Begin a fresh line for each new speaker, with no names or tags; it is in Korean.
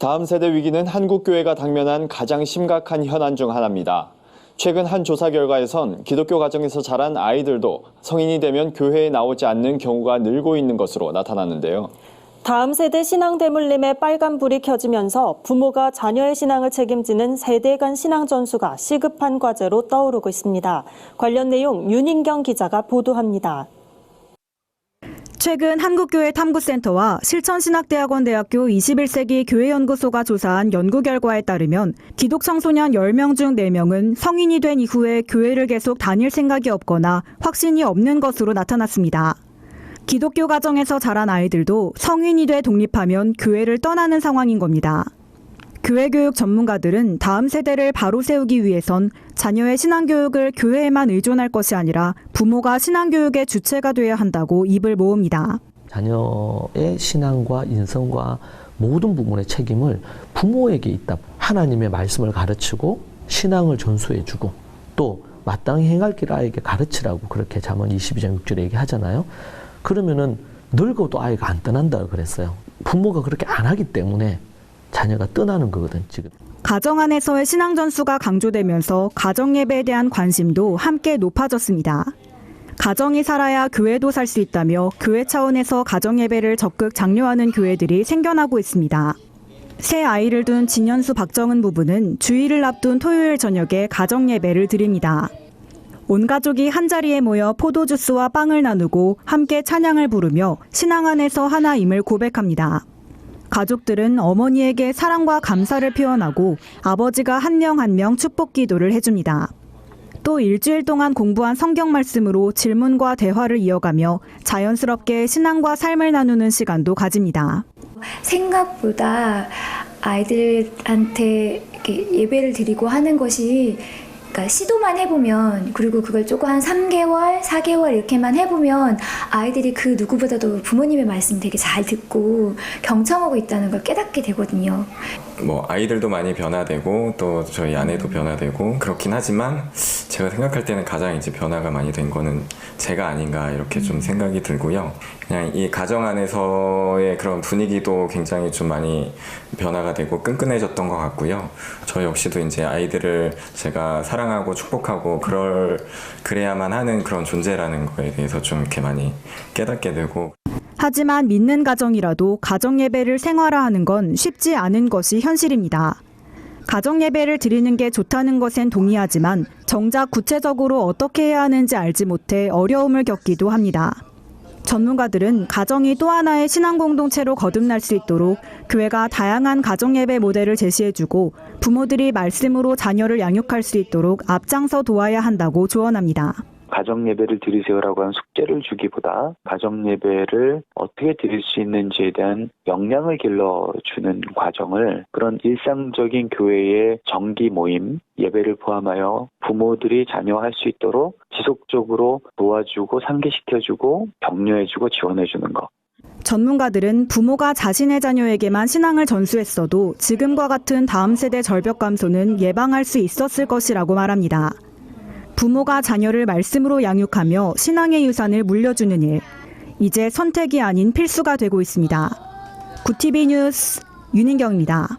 다음 세대 위기는 한국교회가 당면한 가장 심각한 현안 중 하나입니다. 최근 한 조사 결과에선 기독교 가정에서 자란 아이들도 성인이 되면 교회에 나오지 않는 경우가 늘고 있는 것으로 나타났는데요.
다음 세대 신앙 대물림에 빨간불이 켜지면서 부모가 자녀의 신앙을 책임지는 세대 간 신앙 전수가 시급한 과제로 떠오르고 있습니다. 관련 내용 윤인경 기자가 보도합니다.
최근 한국교회 탐구센터와 실천신학대학원대학교 21세기 교회연구소가 조사한 연구 결과에 따르면 기독 청소년 10명 중 4명은 성인이 된 이후에 교회를 계속 다닐 생각이 없거나 확신이 없는 것으로 나타났습니다. 기독교 가정에서 자란 아이들도 성인이 돼 독립하면 교회를 떠나는 상황인 겁니다. 교회교육 전문가들은 다음 세대를 바로 세우기 위해선 자녀의 신앙교육을 교회에만 의존할 것이 아니라 부모가 신앙교육의 주체가 돼야 한다고 입을 모읍니다.
자녀의 신앙과 인성과 모든 부분의 책임을 부모에게 있다. 하나님의 말씀을 가르치고 신앙을 전수해주고 또 마땅히 행할 길을 아이에게 가르치라고 그렇게 잠언 22장 6절에 얘기하잖아요. 그러면은 늙어도 아이가 안 떠난다 그랬어요. 부모가 그렇게 안 하기 때문에 자녀가 떠나는 거거든, 지금.
가정 안에서의 신앙 전수가 강조되면서 가정 예배에 대한 관심도 함께 높아졌습니다. 가정이 살아야 교회도 살 수 있다며 교회 차원에서 가정 예배를 적극 장려하는 교회들이 생겨나고 있습니다. 새 아이를 둔 진현수 박정은 부부는 주일을 앞둔 토요일 저녁에 가정 예배를 드립니다. 온 가족이 한자리에 모여 포도주스와 빵을 나누고 함께 찬양을 부르며 신앙 안에서 하나임을 고백합니다. 가족들은 어머니에게 사랑과 감사를 표현하고 아버지가 한 명 한 명 축복 기도를 해줍니다. 또 일주일 동안 공부한 성경 말씀으로 질문과 대화를 이어가며 자연스럽게 신앙과 삶을 나누는 시간도 가집니다.
생각보다 아이들한테 이렇게 예배를 드리고 하는 것이 그러니까 시도만 해보면 그리고 그걸 조금 한 3개월, 4개월 이렇게만 해보면 아이들이 그 누구보다도 부모님의 말씀 되게 잘 듣고 경청하고 있다는 걸 깨닫게 되거든요.
아이들도 많이 변화되고 또 저희 아내도 변화되고 그렇긴 하지만 제가 생각할 때는 가장 이제 변화가 많이 된 거는 제가 아닌가 이렇게 좀 생각이 들고요. 그냥 이 가정 안에서의 그런 분위기도 굉장히 좀 많이 변화가 되고 끈끈해졌던 것 같고요. 저 역시도 이제 아이들을 제가 사랑하고 축복하고 그래야만 하는 그런 존재라는 거에 대해서 좀 이렇게 많이 깨닫게 되고.
하지만 믿는 가정이라도 가정 예배를 생활화하는 건 쉽지 않은 것이 현실입니다. 가정 예배를 드리는 게 좋다는 것엔 동의하지만 정작 구체적으로 어떻게 해야 하는지 알지 못해 어려움을 겪기도 합니다. 전문가들은 가정이 또 하나의 신앙 공동체로 거듭날 수 있도록 교회가 다양한 가정 예배 모델을 제시해주고 부모들이 말씀으로 자녀를 양육할 수 있도록 앞장서 도와야 한다고 조언합니다.
가정 예배를 드리세요라고 하는 숙제를 주기보다 가정 예배를 어떻게 드릴 수 있는지에 대한 역량을 길러주는 과정을 그런 일상적인 교회의 정기 모임, 예배를 포함하여 부모들이 자녀할 수 있도록 지속적으로 도와주고 상기시켜주고 격려해주고 지원해주는 것.
전문가들은 부모가 자신의 자녀에게만 신앙을 전수했어도 지금과 같은 다음 세대 절벽 감소는 예방할 수 있었을 것이라고 말합니다. 부모가 자녀를 말씀으로 양육하며 신앙의 유산을 물려주는 일, 이제 선택이 아닌 필수가 되고 있습니다. 구티비 뉴스 윤인경입니다.